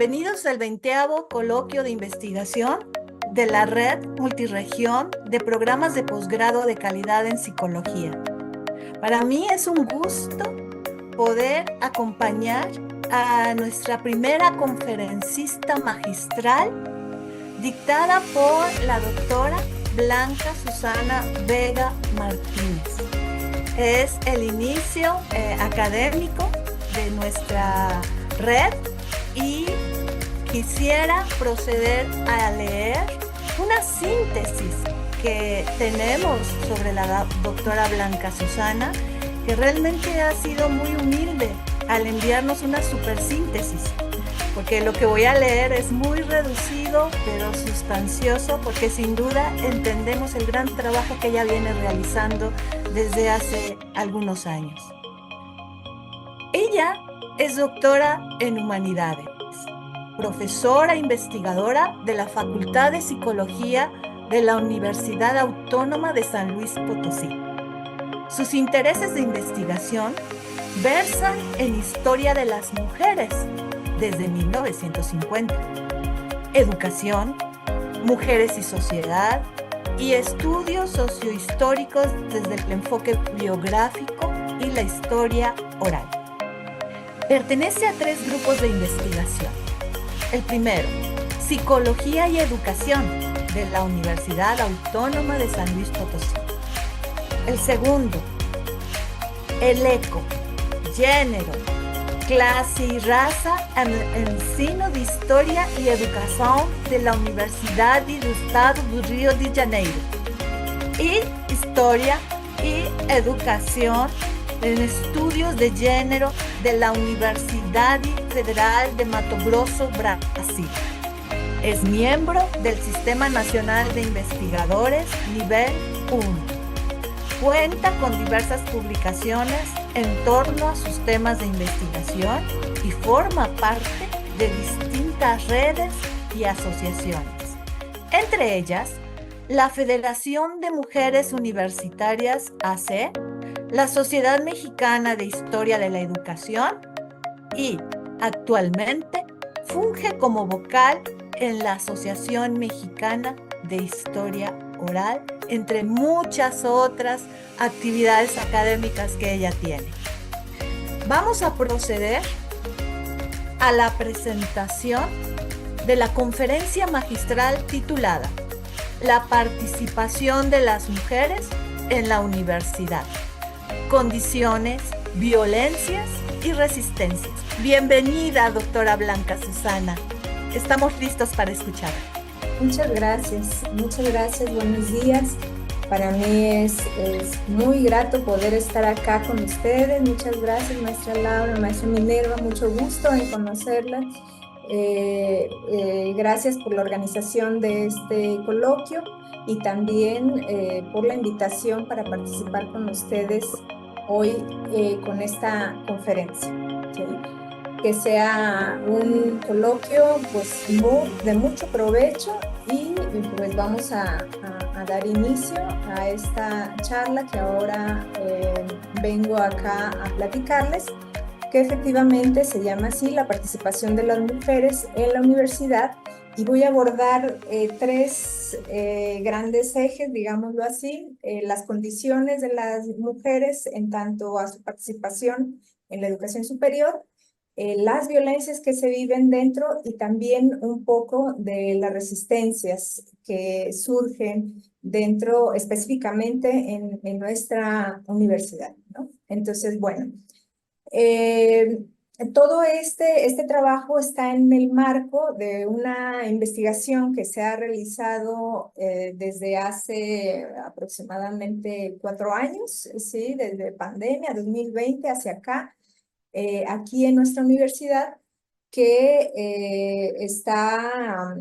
Bienvenidos al 20º coloquio de investigación de la Red Multirregión de Programas de Posgrado de Calidad en Psicología. Para mí es un gusto poder acompañar a nuestra primera conferencista magistral dictada por la doctora Blanca Susana Vega Martínez. Es el inicio académico de nuestra red y quisiera proceder a leer una síntesis que tenemos sobre la doctora Blanca Susana, que realmente ha sido muy humilde al enviarnos una super síntesis, porque lo que voy a leer es muy reducido pero sustancioso, porque sin duda entendemos el gran trabajo que ella viene realizando desde hace algunos años. Ella es doctora en Humanidades, profesora investigadora de la Facultad de Psicología de la Universidad Autónoma de San Luis Potosí. Sus intereses de investigación versan en historia de las mujeres desde 1950, educación, mujeres y sociedad, y estudios sociohistóricos desde el enfoque biográfico y la historia oral. Pertenece a 3 grupos de investigación. El primero, Psicología y Educación, de la Universidad Autónoma de San Luis Potosí. El segundo, el ECO, Género, Clase y Raza en el Ensino de Historia y Educación de la Universidad do Estado do Rio de Janeiro. Y Historia y Educación en Estudios de Género de la Universidad Federal de Mato Grosso, Brasil. Es miembro del Sistema Nacional de Investigadores Nivel 1. Cuenta con diversas publicaciones en torno a sus temas de investigación y forma parte de distintas redes y asociaciones, entre ellas la Federación de Mujeres Universitarias AC, la Sociedad Mexicana de Historia de la Educación y, actualmente, funge como vocal en la Asociación Mexicana de Historia Oral, entre muchas otras actividades académicas que ella tiene. Vamos a proceder a la presentación de la conferencia magistral titulada La participación de las mujeres en la universidad. Condiciones, violencias y resistencias. Bienvenida, doctora Blanca Susana. Estamos listos para escuchar. Muchas gracias, buenos días. Para mí es muy grato poder estar acá con ustedes. Muchas gracias, maestra Laura, maestra Minerva, mucho gusto en conocerlas. Gracias por la organización de este coloquio y también por la invitación para participar con ustedes hoy con esta conferencia. ¿Sí? Que sea un coloquio pues de mucho provecho y pues vamos a dar inicio a esta charla que ahora vengo acá a platicarles, que efectivamente se llama así, la participación de las mujeres en la universidad, y voy a abordar 3 grandes ejes, digámoslo así, las condiciones de las mujeres en tanto a su participación en la educación superior, las violencias que se viven dentro y también un poco de las resistencias que surgen dentro, específicamente en nuestra universidad, ¿no? Entonces, bueno, todo este trabajo está en el marco de una investigación que se ha realizado desde hace aproximadamente 4 años, ¿sí? Desde pandemia 2020 hacia acá, aquí en nuestra universidad, que está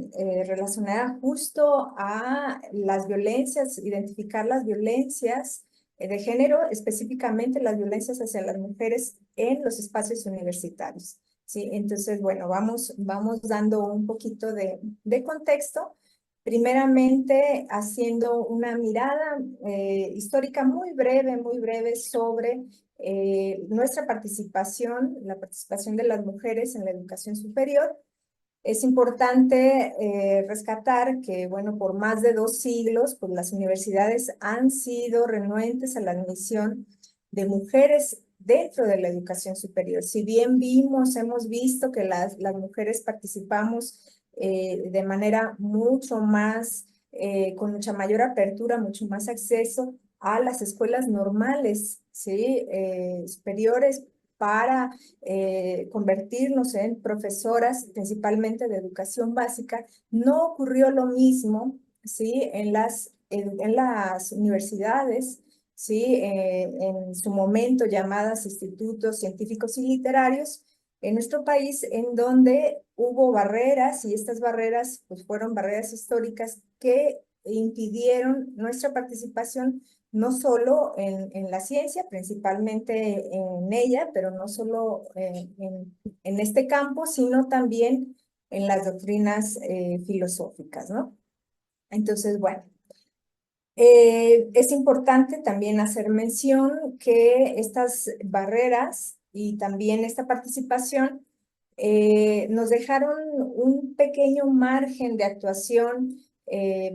relacionada justo a las violencias, identificar las violencias de género, específicamente las violencias hacia las mujeres en los espacios universitarios. ¿Sí? Entonces, bueno, vamos dando un poquito de contexto, primeramente haciendo una mirada histórica muy breve sobre nuestra participación, la participación de las mujeres en la educación superior, Es importante rescatar que, bueno, por más de 2 siglos, pues las universidades han sido renuentes a la admisión de mujeres dentro de la educación superior. Si bien hemos visto que las mujeres participamos de manera mucho más, con mucha mayor apertura, mucho más acceso a las escuelas normales, ¿sí? Superiores, para convertirnos en profesoras, principalmente de educación básica. No ocurrió lo mismo, ¿sí? En las universidades, ¿sí? En su momento llamadas institutos científicos y literarios, en nuestro país, en donde hubo barreras, y estas barreras pues, fueron barreras históricas que impidieron nuestra participación no solo en la ciencia, principalmente en ella, pero no solo en este campo, sino también en las doctrinas filosóficas, ¿no? Entonces, bueno, es importante también hacer mención que estas barreras y también esta participación nos dejaron un pequeño margen de actuación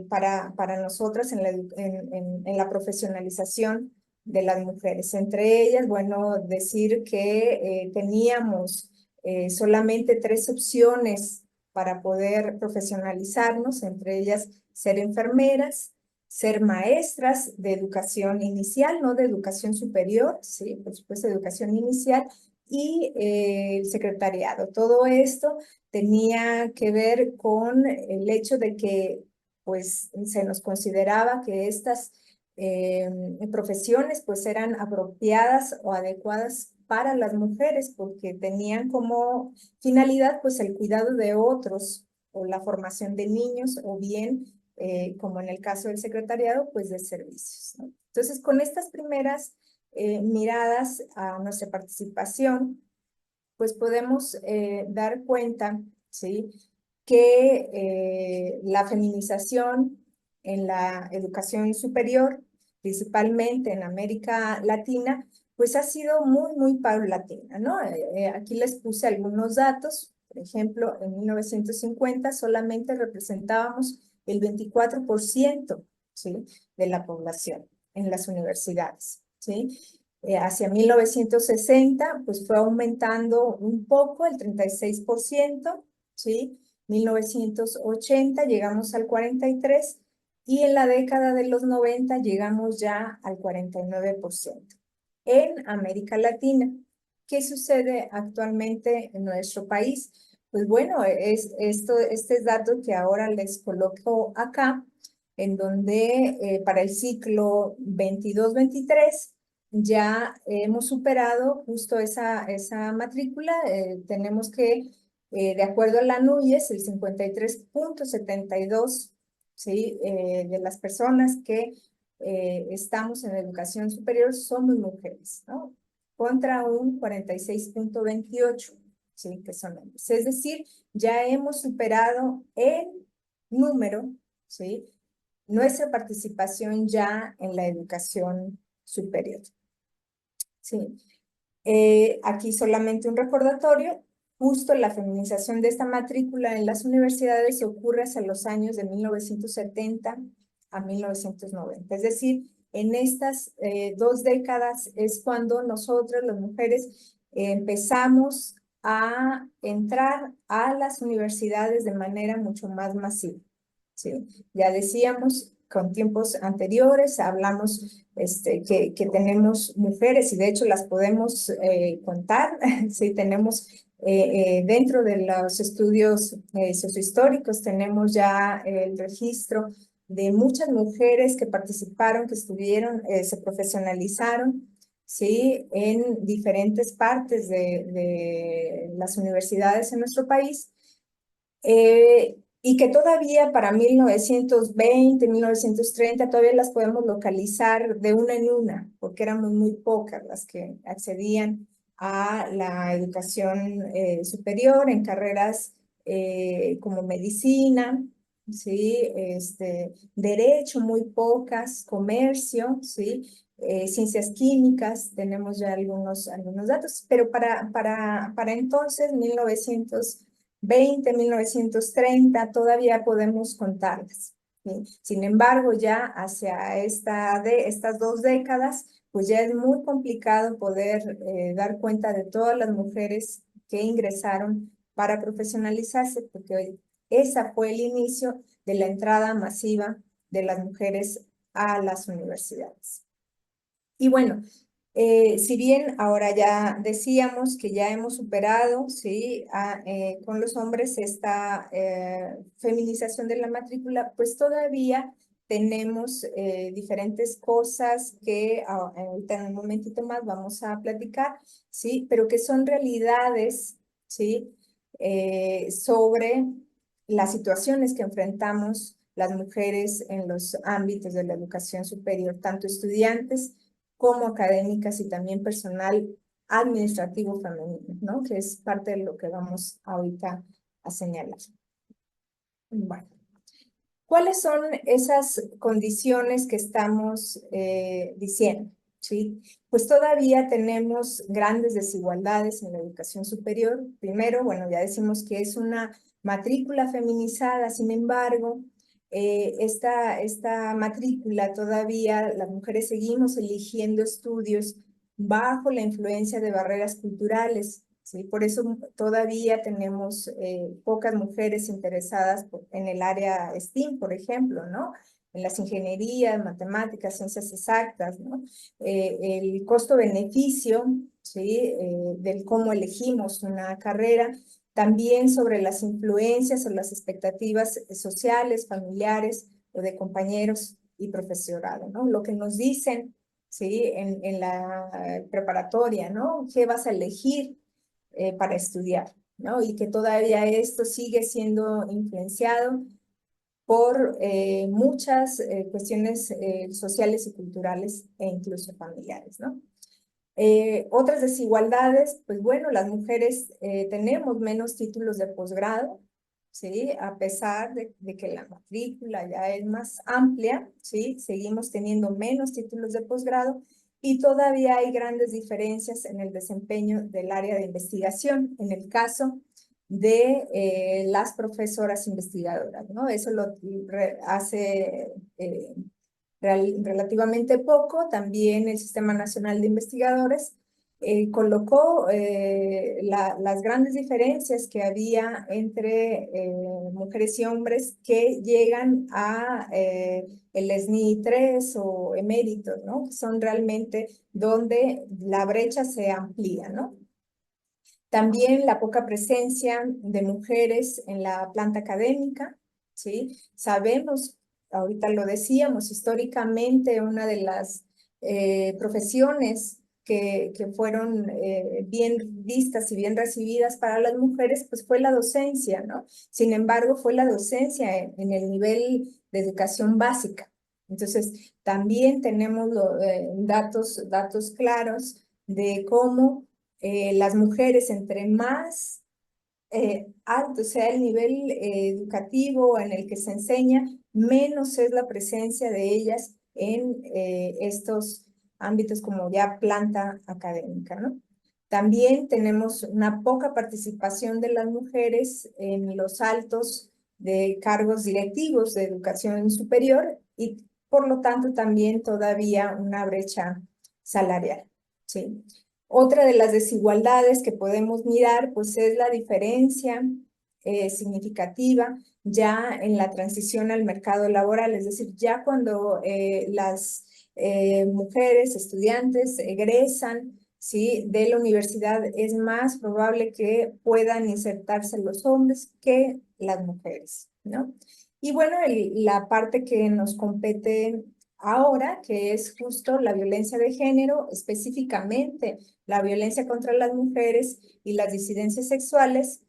para nosotras en la profesionalización de las mujeres. Entre ellas, bueno, decir que teníamos solamente 3 opciones para poder profesionalizarnos, entre ellas ser enfermeras, ser maestras de educación inicial, no de educación superior, sí, por supuesto, de educación inicial, y el secretariado. Todo esto tenía que ver con el hecho de que pues se nos consideraba que estas profesiones pues eran apropiadas o adecuadas para las mujeres porque tenían como finalidad pues el cuidado de otros o la formación de niños o bien como en el caso del secretariado pues de servicios, ¿no? Entonces con estas primeras miradas a nuestra participación, pues podemos dar cuenta, ¿sí? Que la feminización en la educación superior, principalmente en América Latina, pues ha sido muy, muy paulatina, ¿no? Aquí les puse algunos datos. Por ejemplo, en 1950 solamente representábamos el 24%, ¿sí? De la población en las universidades, ¿sí? Hacia 1960, pues fue aumentando un poco, el 36%, ¿sí? 1980 llegamos al 43% y en la década de los 90 llegamos ya al 49% en América Latina. ¿Qué sucede actualmente en nuestro país? Pues bueno, este es dato que ahora les coloco acá, en donde para el ciclo 22-23 ya hemos superado justo esa matrícula. Tenemos que, de acuerdo a la NUYES, el 53.72, ¿sí? De las personas que estamos en educación superior somos mujeres, ¿no? Contra un 46.28, ¿sí? Que son hombres. Es decir, ya hemos superado en número, ¿sí? Nuestra participación ya en la educación superior. Sí. Aquí solamente un recordatorio. Justo la feminización de esta matrícula en las universidades ocurre hacia los años de 1970 a 1990. Es decir, en estas 2 décadas es cuando nosotras, las mujeres, empezamos a entrar a las universidades de manera mucho más masiva. ¿Sí? Ya decíamos, con tiempos anteriores hablamos que tenemos mujeres y de hecho las podemos contar, sí, tenemos dentro de los estudios sociohistóricos tenemos ya el registro de muchas mujeres que participaron, que estuvieron, se profesionalizaron, sí, en diferentes partes de las universidades en nuestro país. Y que todavía para 1920, 1930, todavía las podemos localizar de una en una, porque éramos muy pocas las que accedían a la educación superior en carreras como medicina, ¿sí? Derecho, muy pocas, comercio, ¿sí? Ciencias químicas, tenemos ya algunos datos, pero para entonces, 1930, 1920, 1930, todavía podemos contarlas, ¿sí? Sin embargo, ya hacia estas 2 décadas, pues ya es muy complicado poder dar cuenta de todas las mujeres que ingresaron para profesionalizarse, porque hoy esa fue el inicio de la entrada masiva de las mujeres a las universidades. Y bueno, si bien ahora ya decíamos que ya hemos superado, ¿sí? Con los hombres esta feminización de la matrícula, pues todavía tenemos diferentes cosas que ahorita en un momentito más vamos a platicar, ¿sí? Pero que son realidades, ¿sí? Sobre las situaciones que enfrentamos las mujeres en los ámbitos de la educación superior, tanto estudiantes como académicas y también personal administrativo femenino, ¿no? Que es parte de lo que vamos ahorita a señalar. Bueno, ¿cuáles son esas condiciones que estamos diciendo? ¿Sí? Pues todavía tenemos grandes desigualdades en la educación superior. Primero, bueno, ya decimos que es una matrícula feminizada, sin embargo, esta matrícula todavía las mujeres seguimos eligiendo estudios bajo la influencia de barreras culturales, ¿sí? Por eso todavía tenemos pocas mujeres interesadas en el área STEAM, por ejemplo, ¿no? En las ingenierías, matemáticas, ciencias exactas, ¿no? El costo-beneficio, ¿sí? Del cómo elegimos una carrera, también sobre las influencias o las expectativas sociales, familiares o de compañeros y profesorado, ¿no? Lo que nos dicen, ¿sí? En la preparatoria, ¿no? ¿Qué vas a elegir para estudiar, ¿no? Y que todavía esto sigue siendo influenciado por muchas cuestiones sociales y culturales e incluso familiares, ¿no? Otras desigualdades, pues bueno, las mujeres tenemos menos títulos de posgrado, ¿sí? A pesar de que la matrícula ya es más amplia, ¿sí? Seguimos teniendo menos títulos de posgrado y todavía hay grandes diferencias en el desempeño del área de investigación, en el caso de las profesoras investigadoras, ¿no? Eso lo hace relativamente poco. También el Sistema Nacional de Investigadores colocó las grandes diferencias que había entre mujeres y hombres que llegan a el SNI 3 o eméritos, ¿no? Que son realmente donde la brecha se amplía, ¿no? También la poca presencia de mujeres en la planta académica, ¿sí? Sabemos, ahorita lo decíamos, históricamente una de las profesiones que fueron bien vistas y bien recibidas para las mujeres, pues fue la docencia, ¿no? Sin embargo, fue la docencia en el nivel de educación básica. Entonces, también tenemos datos claros de cómo las mujeres, entre más alto sea el nivel educativo en el que se enseña, menos es la presencia de ellas en estos ámbitos como ya planta académica, ¿no? También tenemos una poca participación de las mujeres en los altos de cargos directivos de educación superior y por lo tanto también todavía una brecha salarial, ¿sí? Otra de las desigualdades que podemos mirar, pues es la diferencia significativa ya en la transición al mercado laboral, es decir, ya cuando las mujeres, estudiantes, egresan, ¿sí? De la universidad, es más probable que puedan insertarse los hombres que las mujeres, ¿no? Y bueno, la parte que nos compete ahora, que es justo la violencia de género, específicamente la violencia contra las mujeres y las disidencias sexuales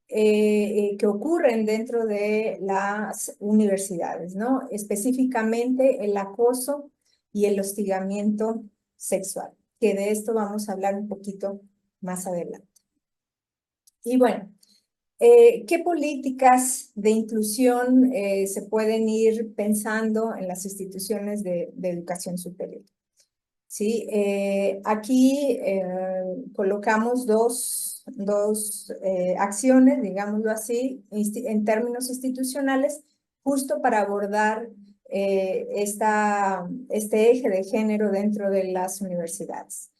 que ocurren dentro de las universidades, ¿no? Específicamente el acoso y el hostigamiento sexual, que de esto vamos a hablar un poquito más adelante. Y bueno, ¿qué políticas de inclusión se pueden ir pensando en las instituciones de educación superior? Sí, aquí colocamos dos dos acciones, digámoslo así, en términos institucionales, justo para abordar este eje de género dentro de las universidades,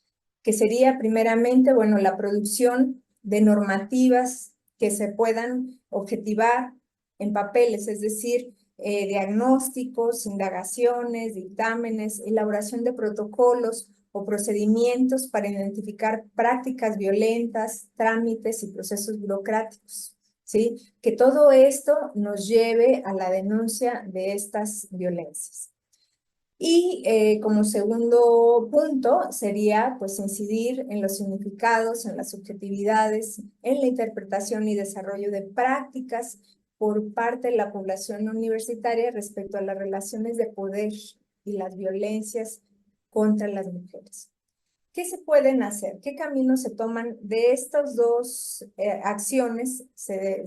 que sería primeramente, bueno, la producción de normativas que se puedan objetivar en papeles, es decir, diagnósticos, indagaciones, dictámenes, elaboración de protocolos o procedimientos para identificar prácticas violentas, trámites y procesos burocráticos, ¿sí? Que todo esto nos lleve a la denuncia de estas violencias. Y como segundo punto sería pues incidir en los significados, en las subjetividades, en la interpretación y desarrollo de prácticas por parte de la población universitaria respecto a las relaciones de poder y las violencias contra las mujeres. ¿Qué se pueden hacer? ¿Qué caminos se toman? De estas dos acciones se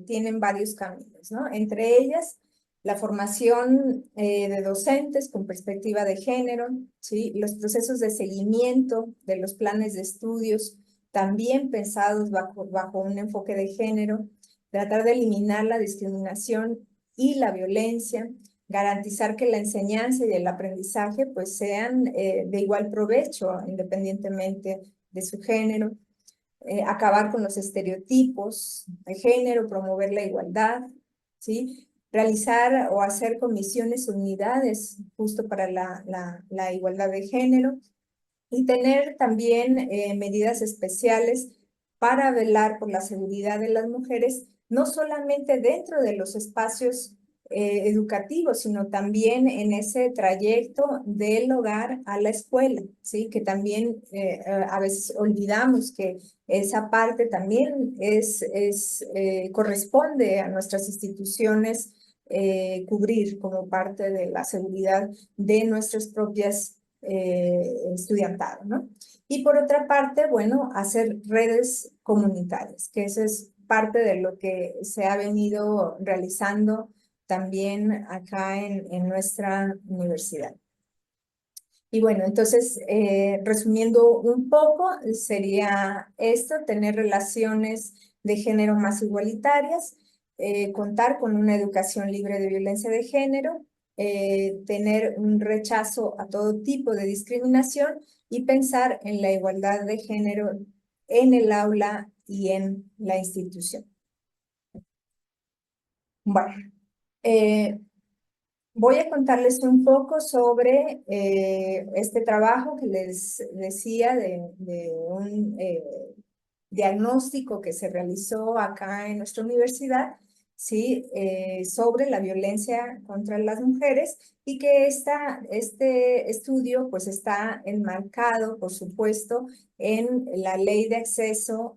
tienen varios caminos, ¿no? Entre ellas, la formación de docentes con perspectiva de género, ¿sí? Los procesos de seguimiento de los planes de estudios, también pensados bajo un enfoque de género, tratar de eliminar la discriminación y la violencia, garantizar que la enseñanza y el aprendizaje pues sean de igual provecho independientemente de su género, acabar con los estereotipos de género, promover la igualdad, ¿sí? Realizar o hacer comisiones o unidades justo para la igualdad de género y tener también medidas especiales para velar por la seguridad de las mujeres, no solamente dentro de los espacios educativos, sino también en ese trayecto del hogar a la escuela, ¿sí? Que también a veces olvidamos que esa parte también corresponde a nuestras instituciones cubrir como parte de la seguridad de nuestras propias estudiantado, ¿no? Y por otra parte, bueno, hacer redes comunitarias, que eso es parte de lo que se ha venido realizando también acá en nuestra universidad. Y bueno, entonces, resumiendo un poco, sería esto, tener relaciones de género más igualitarias, contar con una educación libre de violencia de género, tener un rechazo a todo tipo de discriminación y pensar en la igualdad de género en el aula y en la institución. Bueno, voy a contarles un poco sobre este trabajo que les decía de un diagnóstico que se realizó acá en nuestra universidad, ¿sí? Sobre la violencia contra las mujeres y que este estudio pues está enmarcado, por supuesto, en la Ley de Acceso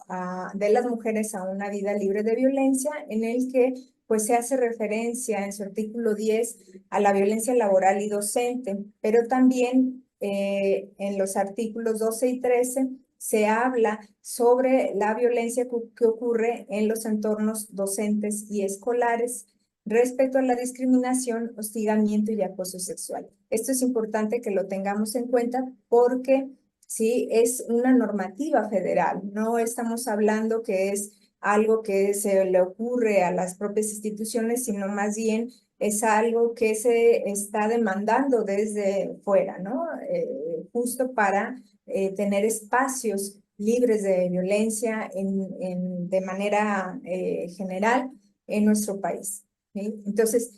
de las Mujeres a una Vida Libre de Violencia, en el que pues se hace referencia en su artículo 10 a la violencia laboral y docente, pero también en los artículos 12 y 13 se habla sobre la violencia que ocurre en los entornos docentes y escolares respecto a la discriminación, hostigamiento y acoso sexual. Esto es importante que lo tengamos en cuenta porque sí es una normativa federal, no estamos hablando que es algo que se le ocurre a las propias instituciones, sino más bien es algo que se está demandando desde fuera, ¿no? Justo para tener espacios libres de violencia de manera general en nuestro país, ¿sí? Entonces,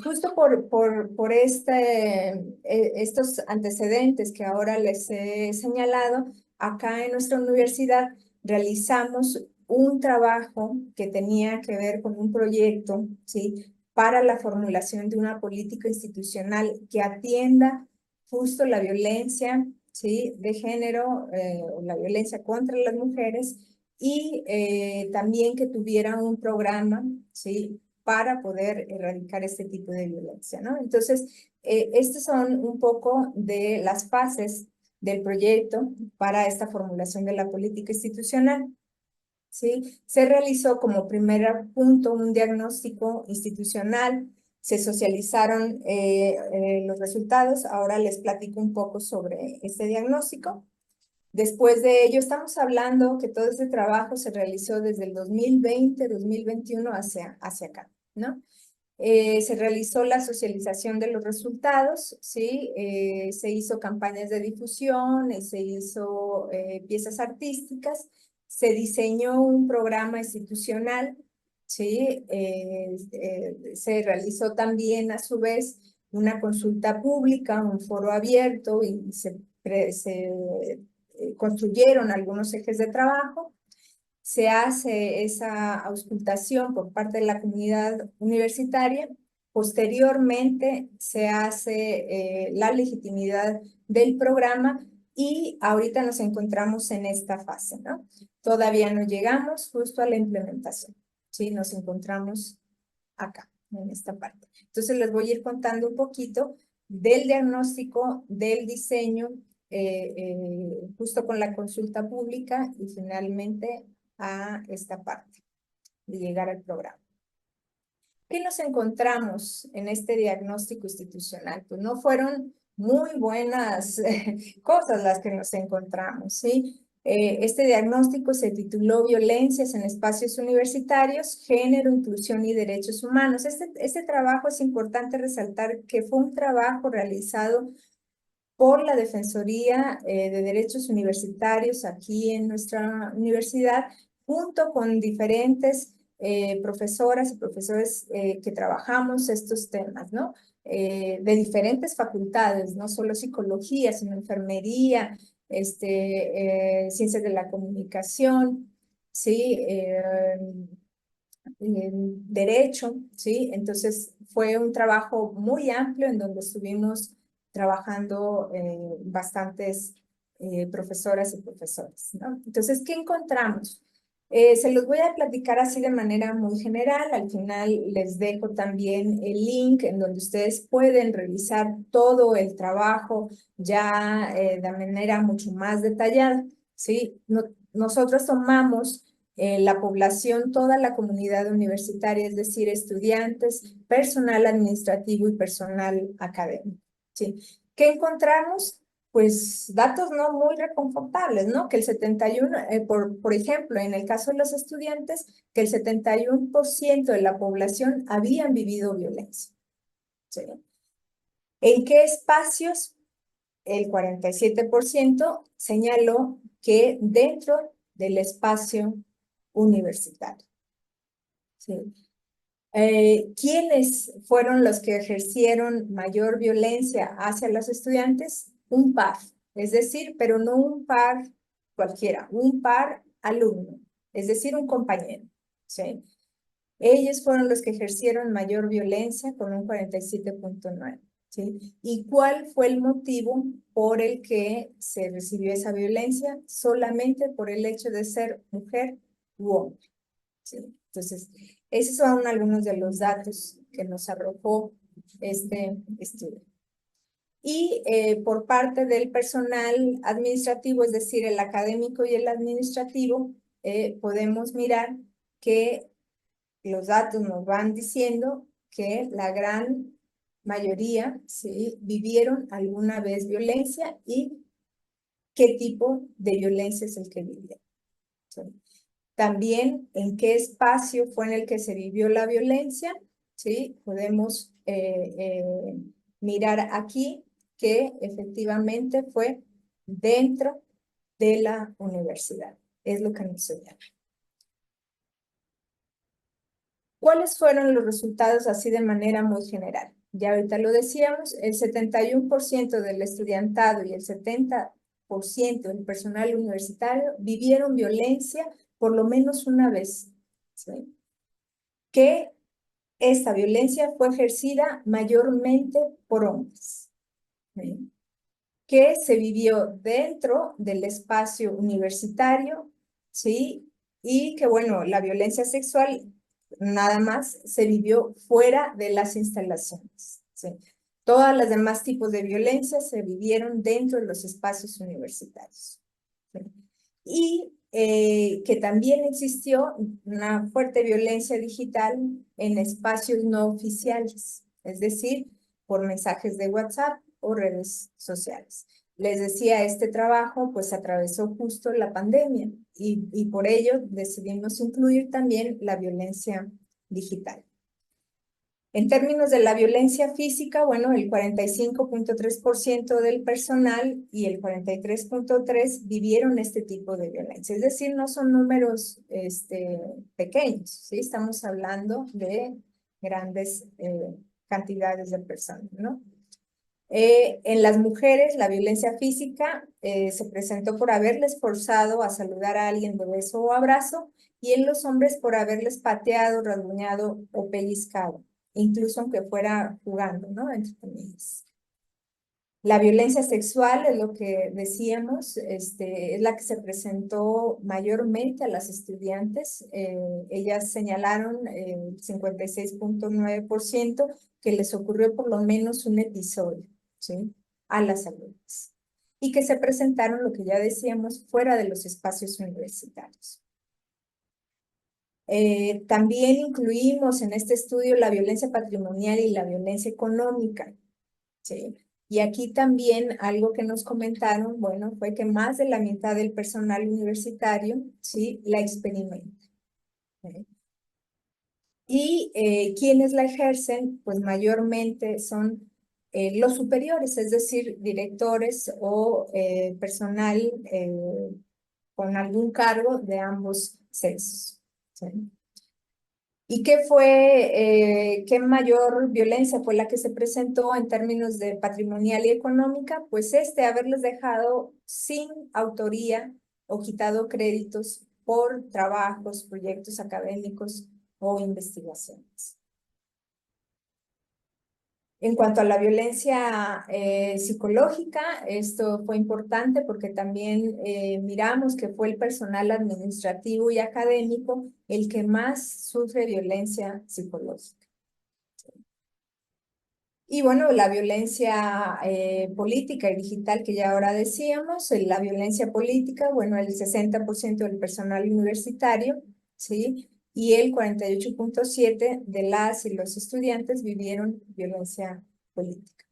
justo por estos antecedentes que ahora les he señalado, acá en nuestra universidad realizamos un trabajo que tenía que ver con un proyecto, ¿sí? Para la formulación de una política institucional que atienda justo la violencia, ¿sí? De género, la violencia contra las mujeres y también que tuviera un programa, ¿sí? Para poder erradicar este tipo de violencia, ¿no? Entonces, estas son un poco de las fases del proyecto para esta formulación de la política institucional, ¿sí? Se realizó como primer punto un diagnóstico institucional, se socializaron los resultados, ahora les platico un poco sobre este diagnóstico. Después de ello, estamos hablando que todo este trabajo se realizó desde el 2020, 2021 hacia acá, ¿no? Se realizó la socialización de los resultados, ¿sí? Se hizo campañas de difusión, se hizo piezas artísticas, se diseñó un programa institucional, ¿sí? Se realizó también a su vez una consulta pública, un foro abierto y se construyeron algunos ejes de trabajo. Se hace esa auscultación por parte de la comunidad universitaria. Posteriormente se hace la legitimidad del programa y ahorita nos encontramos en esta fase, ¿no? Todavía no llegamos justo a la implementación, ¿sí? Nos encontramos acá, en esta parte. Entonces les voy a ir contando un poquito del diagnóstico, del diseño, justo con la consulta pública y finalmente a esta parte de llegar al programa. ¿Qué nos encontramos en este diagnóstico institucional? Pues no fueron muy buenas cosas las que nos encontramos, ¿sí? Este diagnóstico se tituló Violencias en espacios universitarios, género, inclusión y derechos humanos. Este trabajo es importante resaltar que fue un trabajo realizado por la Defensoría de Derechos Universitarios aquí en nuestra universidad, junto con diferentes profesoras y profesores que trabajamos estos temas, ¿no? De diferentes facultades, no solo psicología, sino enfermería, ciencias de la comunicación, ¿sí? Derecho, ¿sí? Entonces fue un trabajo muy amplio en donde estuvimos trabajando bastantes profesoras y profesores, ¿no? Entonces, ¿qué encontramos? Se los voy a platicar así de manera muy general. Al final les dejo también el link en donde ustedes pueden revisar todo el trabajo ya de manera mucho más detallada, ¿sí? Nosotros tomamos la población, toda la comunidad universitaria, es decir, estudiantes, personal administrativo y personal académico, ¿sí? ¿Qué encontramos? Pues datos no muy reconfortables, ¿no? Que el 71, por ejemplo, en el caso de los estudiantes, que el 71% de la población habían vivido violencia, ¿sí? ¿En qué espacios? El 47% señaló que dentro del espacio universitario. ¿Sí? ¿Quiénes fueron los que ejercieron mayor violencia hacia los estudiantes? Un par, es decir, pero no un par cualquiera, un par alumno, es decir, un compañero. ¿Sí? Ellos fueron los que ejercieron mayor violencia con un 47.9. ¿Sí? ¿Y cuál fue el motivo por el que se recibió esa violencia? Solamente por el hecho de ser mujer u hombre. ¿Sí? Entonces, esos son algunos de los datos que nos arrojó este estudio. Y por parte del personal administrativo, es decir, el académico y el administrativo, podemos mirar que los datos nos van diciendo que la gran mayoría, ¿sí?, vivieron alguna vez violencia y qué tipo de violencia es el que vivieron. ¿Sí? También en qué espacio fue en el que se vivió la violencia, ¿sí? Podemos mirar aquí que efectivamente fue dentro de la universidad. Es lo que nos señala. ¿Cuáles fueron los resultados así de manera muy general? Ya ahorita lo decíamos, el 71% del estudiantado y el 70% del personal universitario vivieron violencia por lo menos una vez, ¿sí? Que esta violencia fue ejercida mayormente por hombres, ¿sí? Que se vivió dentro del espacio universitario, ¿sí? Y que, bueno, la violencia sexual nada más se vivió fuera de las instalaciones, ¿sí? Todas las demás tipos de violencia se vivieron dentro de los espacios universitarios, ¿sí? Y que también existió una fuerte violencia digital en espacios no oficiales, es decir, por mensajes de WhatsApp o redes sociales. les decía, este trabajo pues atravesó justo la pandemia y por ello decidimos incluir también la violencia digital. En términos de la violencia física, bueno, el 45.3% del personal y el 43.3% vivieron este tipo de violencia. Es decir, no son números pequeños, ¿sí? Estamos hablando de grandes cantidades de personas, ¿no? En las mujeres, la violencia física se presentó por haberles forzado a saludar a alguien de beso o abrazo, y en los hombres por haberles pateado, rasguñado o pellizcado, incluso aunque fuera jugando, ¿no? Entre comillas. La violencia sexual es lo que decíamos, es la que se presentó mayormente a las estudiantes. Ellas señalaron el 56.9% que les ocurrió por lo menos un episodio, ¿sí? A las alumnas. Y que se presentaron, lo que ya decíamos, fuera de los espacios universitarios. También incluimos en este estudio la violencia patrimonial y la violencia económica, ¿sí? Y aquí también algo que nos comentaron, bueno, fue que más de la mitad del personal universitario, ¿sí? La experimenta, ¿sí? Y quienes la ejercen, pues mayormente son los superiores, es decir, directores o personal con algún cargo de ambos sexos, ¿sí? ¿Y qué mayor violencia fue la que se presentó en términos de patrimonial y económica? Pues haberles dejado sin autoría o quitado créditos por trabajos, proyectos académicos o investigaciones. En cuanto a la violencia psicológica, esto fue importante porque también miramos que fue el personal administrativo y académico el que más sufre violencia psicológica. Y bueno, la violencia política y digital que ya ahora decíamos, la violencia política, bueno, el 60% del personal universitario, ¿sí? Y el 48.7% de las y los estudiantes vivieron violencia política.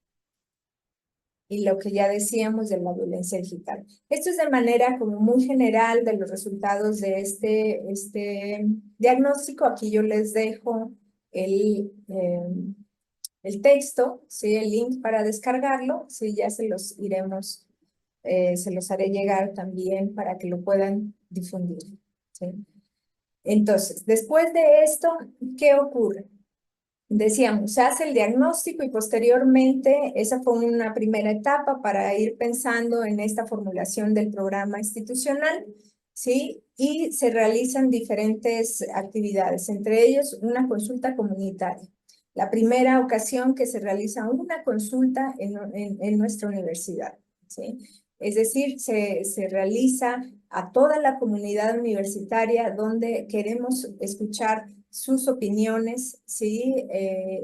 Y lo que ya decíamos de la violencia digital. Esto es de manera como muy general de los resultados de este diagnóstico. Aquí yo les dejo el texto, ¿sí? El link para descargarlo, ¿sí? Ya se los se los haré llegar también para que lo puedan difundir, ¿sí? Entonces, después de esto, ¿qué ocurre? Decíamos, se hace el diagnóstico y posteriormente esa fue una primera etapa para ir pensando en esta formulación del programa institucional, ¿sí? Y se realizan diferentes actividades, entre ellos una consulta comunitaria. La primera ocasión que se realiza una consulta en nuestra universidad, ¿sí? Es decir, se realiza a toda la comunidad universitaria donde queremos escuchar sus opiniones, ¿sí?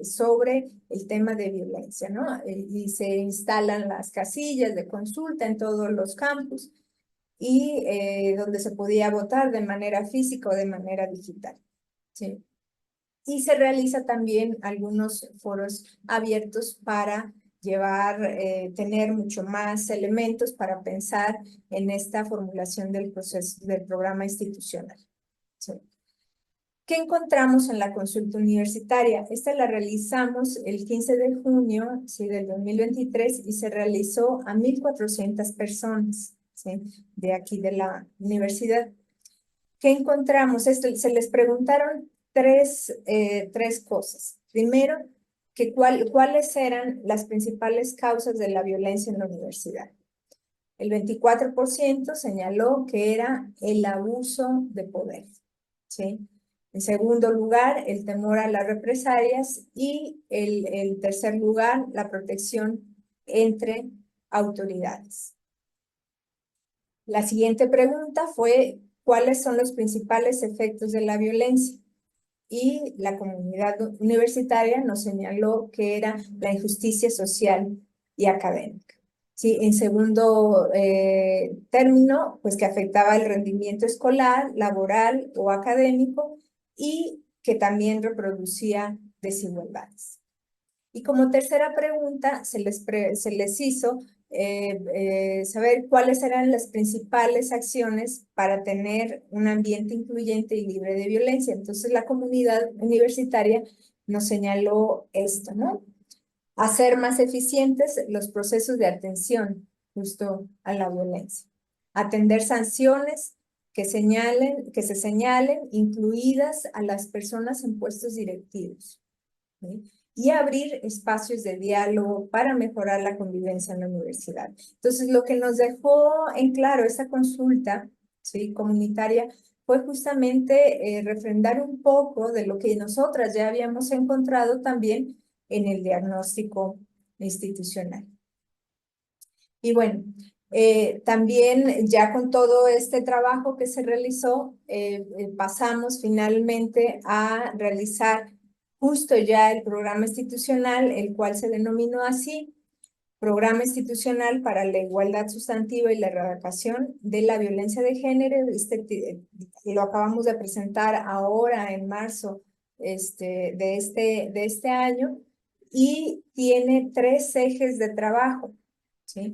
Sobre el tema de violencia, ¿no? Y se instalan las casillas de consulta en todos los campus y donde se podía votar de manera física o de manera digital, ¿sí? Y se realiza también algunos foros abiertos para tener mucho más elementos para pensar en esta formulación del proceso, del programa institucional, ¿sí? ¿Qué encontramos en la consulta universitaria? Esta la realizamos el 15 de junio, ¿sí? Del 2023 y se realizó a 1,400 personas, ¿sí? De aquí de la universidad. ¿Qué encontramos? Se les preguntaron tres cosas. Primero, cuáles eran las principales causas de la violencia en la universidad. El 24% señaló que era el abuso de poder, ¿sí? En segundo lugar, el temor a las represalias y el tercer lugar, la protección entre autoridades. La siguiente pregunta fue, ¿cuáles son los principales efectos de la violencia? Y la comunidad universitaria nos señaló que era la injusticia social y académica. Sí, en segundo término, pues que afectaba el rendimiento escolar, laboral o académico y que también reproducía desigualdades. Y como tercera pregunta se les hizo saber cuáles eran las principales acciones para tener un ambiente incluyente y libre de violencia. Entonces la comunidad universitaria nos señaló esto, ¿no? Hacer más eficientes los procesos de atención justo a la violencia. Atender sanciones que se señalen, incluidas a las personas en puestos directivos, ¿sí? Y abrir espacios de diálogo para mejorar la convivencia en la universidad. Entonces, lo que nos dejó en claro esta consulta, ¿sí?, comunitaria fue justamente refrendar un poco de lo que nosotras ya habíamos encontrado también en el diagnóstico institucional. Y bueno, también ya con todo este trabajo que se realizó, pasamos finalmente a realizar justo ya el programa institucional, el cual se denominó así, Programa Institucional para la Igualdad Sustantiva y la Erradicación de la Violencia de Género. Lo acabamos de presentar ahora en marzo de este año y tiene 3 ejes de trabajo, ¿sí?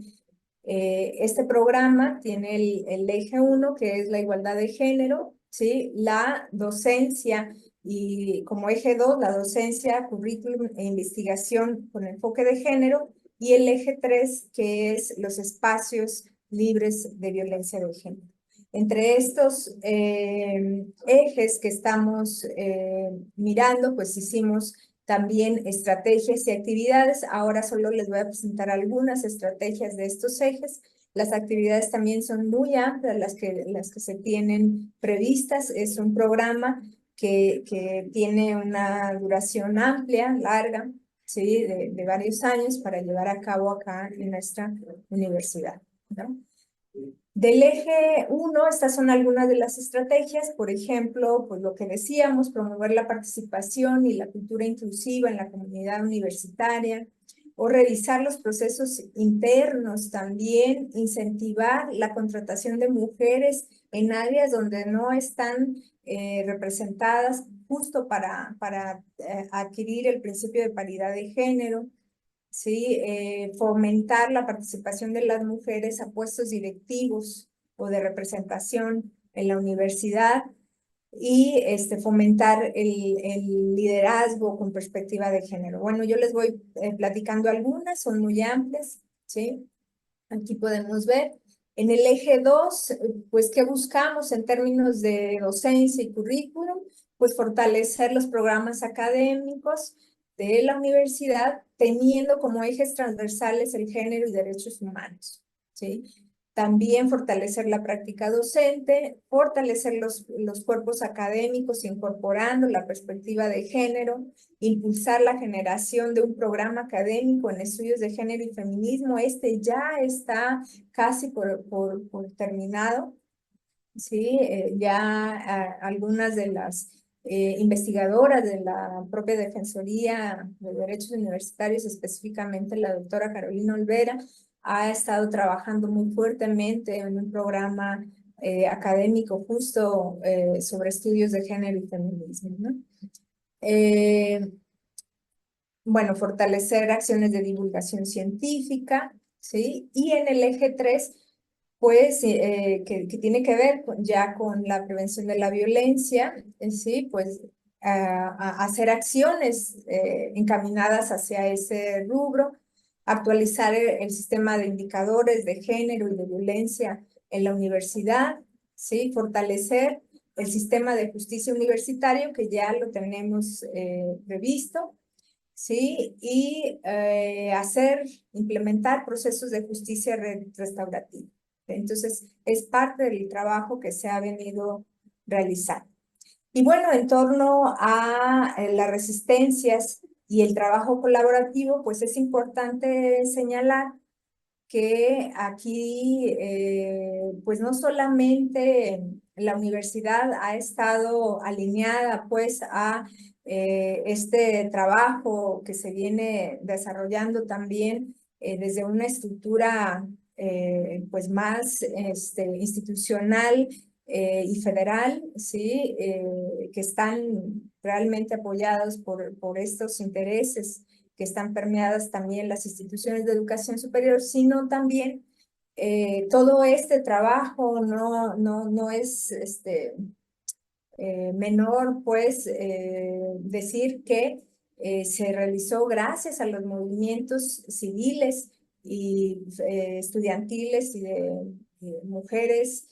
Este programa tiene el eje 1, que es la igualdad de género, ¿sí? La docencia, y como eje 2, la docencia, currículum e investigación con enfoque de género, y el eje 3, que es los espacios libres de violencia de género. Entre estos ejes que estamos mirando, pues hicimos también estrategias y actividades. Ahora solo les voy a presentar algunas estrategias de estos ejes. Las actividades también son muy amplias, las que se tienen previstas. Es un programa que tiene una duración amplia, larga, ¿sí?, de varios años para llevar a cabo acá en nuestra universidad, ¿no? Del eje 1, estas son algunas de las estrategias, por ejemplo, pues lo que decíamos, promover la participación y la cultura inclusiva en la comunidad universitaria, o revisar los procesos internos también, incentivar la contratación de mujeres en áreas donde no están representadas, justo para adquirir el principio de paridad de género, ¿sí? Fomentar la participación de las mujeres a puestos directivos o de representación en la universidad y fomentar el liderazgo con perspectiva de género. Bueno, yo les voy platicando algunas, son muy amplias, ¿sí? Aquí podemos ver. En el eje 2, pues, ¿qué buscamos en términos de docencia y currículum? Pues fortalecer los programas académicos de la universidad, teniendo como ejes transversales el género y derechos humanos, ¿sí? También fortalecer la práctica docente, fortalecer los cuerpos académicos incorporando la perspectiva de género, impulsar la generación de un programa académico en estudios de género y feminismo. Este ya está casi por terminado, ¿sí? Ya algunas de las investigadoras de la propia Defensoría de Derechos Universitarios, específicamente la doctora Carolina Olvera, ha estado trabajando muy fuertemente en un programa académico justo sobre estudios de género y feminismo, ¿no? Bueno, fortalecer acciones de divulgación científica, ¿sí? Y en el eje 3, pues, que tiene que ver ya con la prevención de la violencia, ¿sí? Pues, hacer acciones encaminadas hacia ese rubro, actualizar el sistema de indicadores de género y de violencia en la universidad, ¿sí? Fortalecer el sistema de justicia universitario, que ya lo tenemos previsto, ¿sí? Y implementar procesos de justicia restaurativa. Entonces, es parte del trabajo que se ha venido realizando. Y bueno, en torno a las resistencias y el trabajo colaborativo, pues es importante señalar que aquí, pues no solamente la universidad ha estado alineada pues a este trabajo que se viene desarrollando también desde una estructura pues más institucional y federal, ¿sí? Que están realmente apoyados por estos intereses que están permeadas también las instituciones de educación superior, sino también todo este trabajo no es menor, pues, decir que se realizó gracias a los movimientos civiles y estudiantiles y de mujeres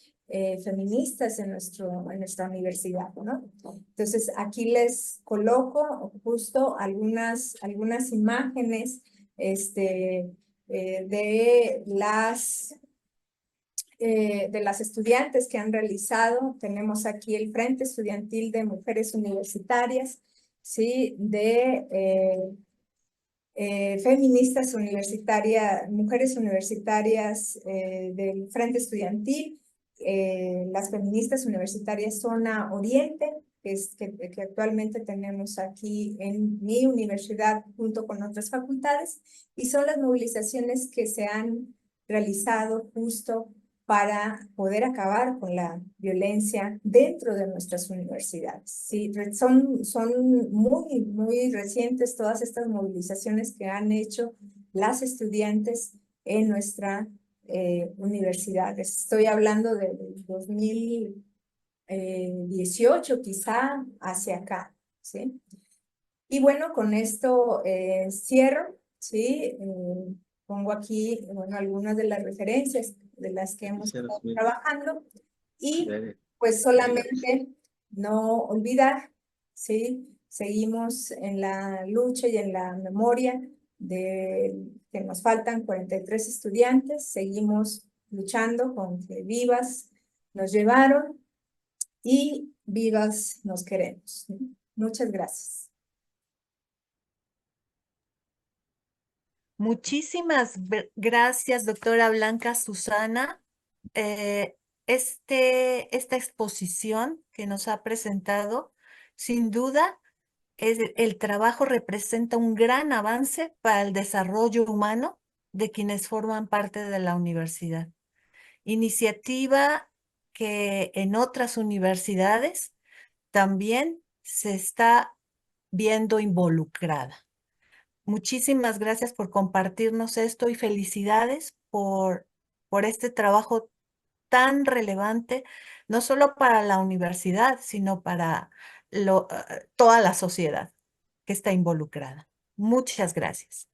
feministas en nuestra universidad, ¿no? Entonces, aquí les coloco justo algunas imágenes de las estudiantes que han realizado. Tenemos aquí el Frente Estudiantil de Mujeres Universitarias, ¿sí? Feministas universitarias, mujeres universitarias del Frente Estudiantil, las feministas universitarias Zona Oriente, que actualmente tenemos aquí en mi universidad junto con otras facultades, y son las movilizaciones que se han realizado justo para poder acabar con la violencia dentro de nuestras universidades. Sí, son muy recientes todas estas movilizaciones que han hecho las estudiantes en nuestra universidad. Estoy hablando de 2018 quizá hacia acá, ¿sí? Y bueno, con esto cierro, ¿sí? Pongo aquí, bueno, algunas de las referencias de las que hemos estado trabajando y pues solamente no olvidar, ¿sí? Seguimos en la lucha y en la memoria de que nos faltan 43 estudiantes, seguimos luchando con que vivas nos llevaron y vivas nos queremos. Muchas gracias. Muchísimas gracias, doctora Blanca Susana. Eh, esta exposición que nos ha presentado, sin duda, el trabajo representa un gran avance para el desarrollo humano de quienes forman parte de la universidad. Iniciativa que en otras universidades también se está viendo involucrada. Muchísimas gracias por compartirnos esto y felicidades por este trabajo tan relevante, no solo para la universidad, sino para toda la sociedad que está involucrada. Muchas gracias.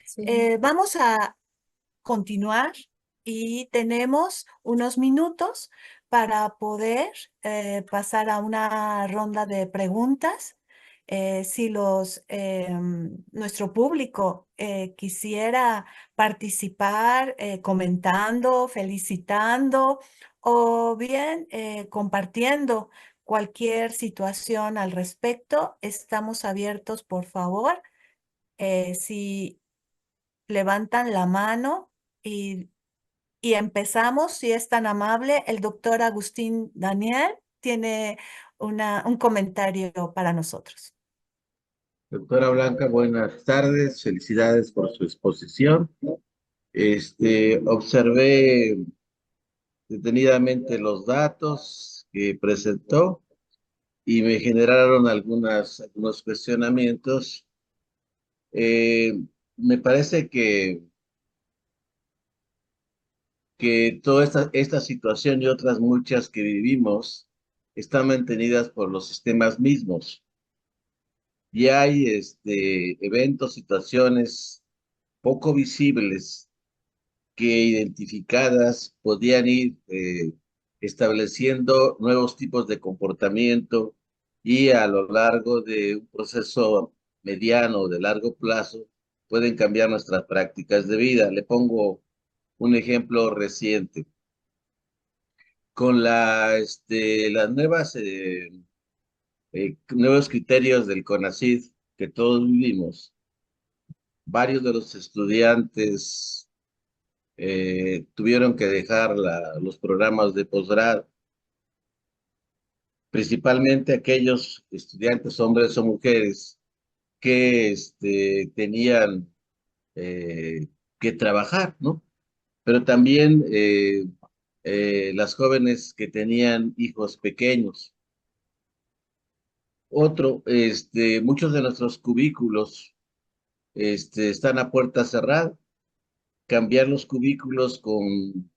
Sí. Vamos a continuar y tenemos unos minutos para poder pasar a una ronda de preguntas. Si nuestro público quisiera participar comentando, felicitando o bien compartiendo cualquier situación al respecto, estamos abiertos, por favor. Si levantan la mano y, y empezamos, si es tan amable, el doctor Agustín Daniel tiene un comentario para nosotros. Doctora Blanca, buenas tardes, felicidades por su exposición. Observé detenidamente los datos que presentó y me generaron algunos cuestionamientos. Me parece que toda esta situación y otras muchas que vivimos están mantenidas por los sistemas mismos. Y hay eventos, situaciones poco visibles que identificadas podían ir estableciendo nuevos tipos de comportamiento y a lo largo de un proceso mediano o de largo plazo pueden cambiar nuestras prácticas de vida. Le pongo un ejemplo reciente. Con las nuevos criterios del CONACYT que todos vivimos, varios de los estudiantes tuvieron que dejar los programas de posgrado, principalmente aquellos estudiantes, hombres o mujeres, que tenían que trabajar, ¿no? Pero también las jóvenes que tenían hijos pequeños. Muchos de nuestros cubículos están a puerta cerrada, cambiar los cubículos con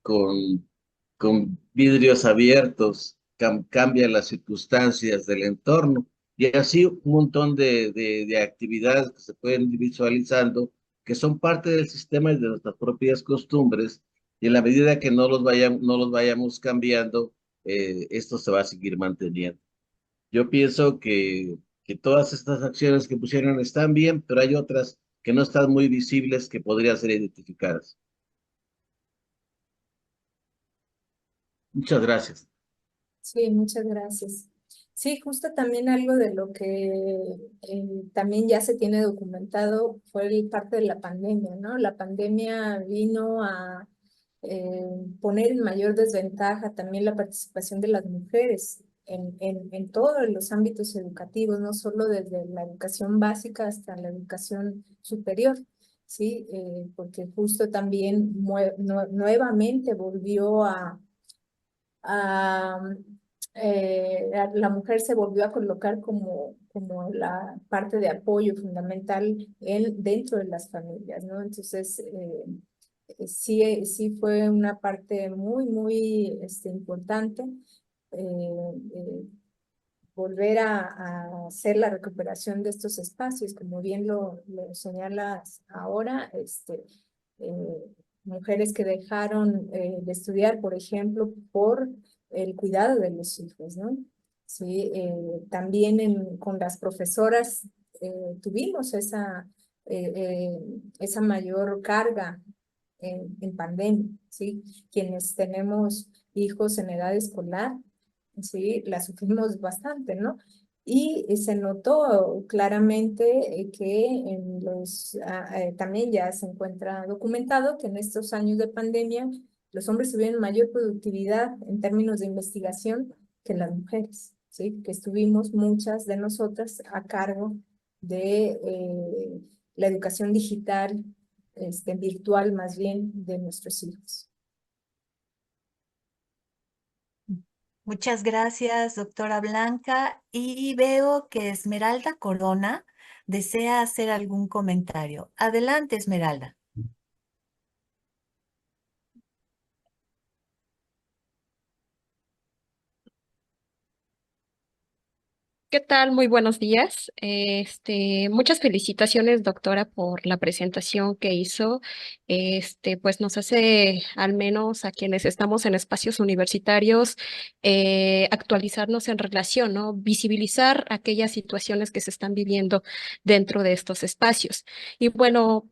vidrios abiertos, cambia las circunstancias del entorno y así un montón de actividades que se pueden ir visualizando, que son parte del sistema y de nuestras propias costumbres, y en la medida que no los vayamos cambiando, esto se va a seguir manteniendo. Yo pienso que todas estas acciones que pusieron están bien, pero hay otras que no están muy visibles que podrían ser identificadas. Muchas gracias. Sí, muchas gracias. Sí, justo también algo de lo que también ya se tiene documentado fue parte de la pandemia, ¿no? La pandemia vino a poner en mayor desventaja también la participación de las mujeres en todos los ámbitos educativos, no solo desde la educación básica hasta la educación superior, ¿sí? Porque justo también nuevamente volvió a la mujer se volvió a colocar como la parte de apoyo fundamental dentro de las familias, ¿no? Entonces, sí fue una parte muy importante eh, volver a hacer la recuperación de estos espacios, como bien lo señalas ahora, mujeres que dejaron de estudiar, por ejemplo, por el cuidado de los hijos, ¿no? Sí, también con las profesoras tuvimos esa mayor carga en pandemia, ¿sí? Quienes tenemos hijos en edad escolar, sí, la sufrimos bastante, ¿no? Y se notó claramente que también ya se encuentra documentado que en estos años de pandemia los hombres tuvieron mayor productividad en términos de investigación que las mujeres, ¿sí? Que estuvimos muchas de nosotras a cargo de la educación digital, virtual más bien, de nuestros hijos. Muchas gracias, doctora Blanca. Y veo que Esmeralda Corona desea hacer algún comentario. Adelante, Esmeralda. ¿Qué tal? Muy buenos días. Muchas felicitaciones, doctora, por la presentación que hizo. Pues nos hace, al menos a quienes estamos en espacios universitarios, actualizarnos en relación, ¿no? Visibilizar aquellas situaciones que se están viviendo dentro de estos espacios. Y bueno,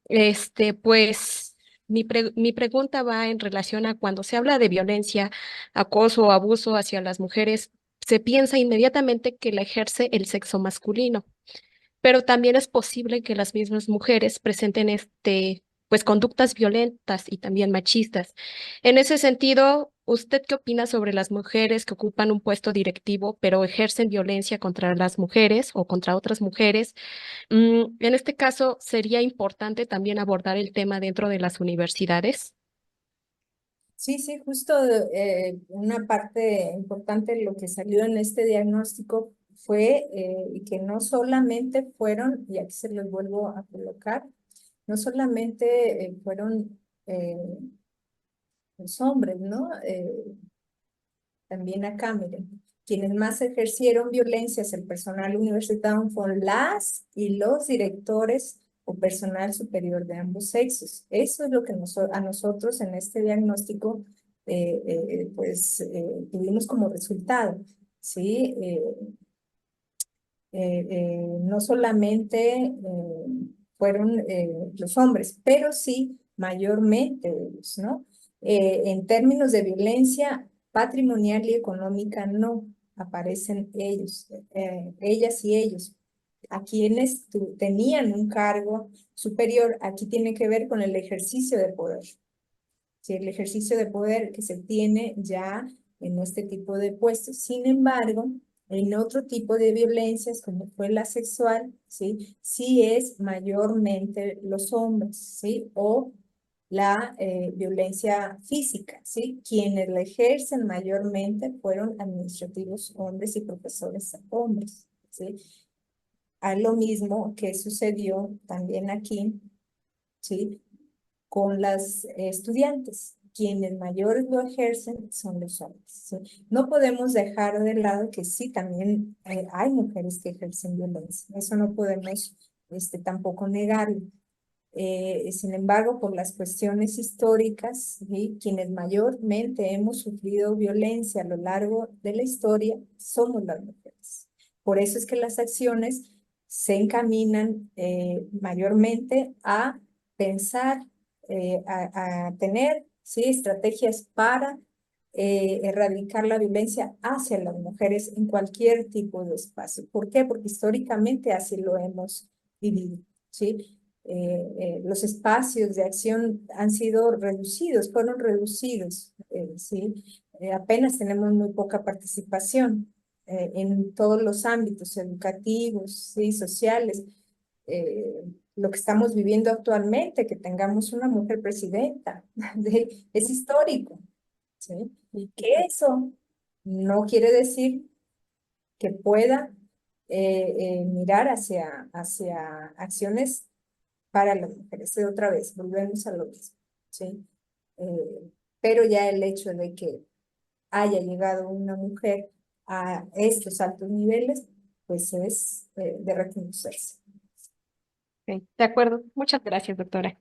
pues mi pregunta va en relación a cuando se habla de violencia, acoso o abuso hacia las mujeres, se piensa inmediatamente que la ejerce el sexo masculino, pero también es posible que las mismas mujeres presenten pues conductas violentas y también machistas. En ese sentido, ¿usted qué opina sobre las mujeres que ocupan un puesto directivo, pero ejercen violencia contra las mujeres o contra otras mujeres? En este caso, ¿sería importante también abordar el tema dentro de las universidades? Sí, sí, justo una parte importante de lo que salió en este diagnóstico fue que no solamente fueron, y aquí se los vuelvo a colocar, no solamente fueron los hombres, ¿no? También acá, miren, quienes más ejercieron violencia hacia el personal universitario fueron las y los directores o personal superior de ambos sexos. Eso es lo que a nosotros en este diagnóstico tuvimos como resultado, ¿sí? No solamente fueron los hombres, pero sí mayormente ellos, ¿no? En términos de violencia patrimonial y económica no aparecen ellos, ellas y ellos. A quienes tenían un cargo superior, aquí tiene que ver con el ejercicio de poder. ¿Sí? El ejercicio de poder que se tiene ya en este tipo de puestos. Sin embargo, en otro tipo de violencias, como fue la sexual, ¿sí? Sí es mayormente los hombres, ¿sí? O la violencia física, ¿sí? Quienes la ejercen mayormente fueron administrativos hombres y profesores hombres, ¿sí? a lo mismo que sucedió también aquí, ¿sí? Con las estudiantes. Quienes mayores lo ejercen son los hombres, ¿sí? No podemos dejar de lado que sí, también hay mujeres que ejercen violencia. Eso no podemos tampoco negarlo. Sin embargo, por las cuestiones históricas, ¿sí? Quienes mayormente hemos sufrido violencia a lo largo de la historia somos las mujeres. Por eso es que las acciones se encaminan mayormente a pensar, a tener, ¿sí? Estrategias para erradicar la violencia hacia las mujeres en cualquier tipo de espacio. ¿Por qué? Porque históricamente así lo hemos vivido, ¿sí? Los espacios de acción han sido reducidos, fueron reducidos, ¿sí? Apenas tenemos muy poca participación en todos los ámbitos educativos, ¿sí? Sociales. Lo que estamos viviendo actualmente, que tengamos una mujer presidenta, es histórico, ¿sí? Y que eso no quiere decir que pueda mirar hacia acciones para las mujeres. Otra vez, volvemos a lo mismo, ¿sí? Pero ya el hecho de que haya llegado una mujer a estos altos niveles, pues es de reconocerse. Ok, de acuerdo. Muchas gracias, doctora.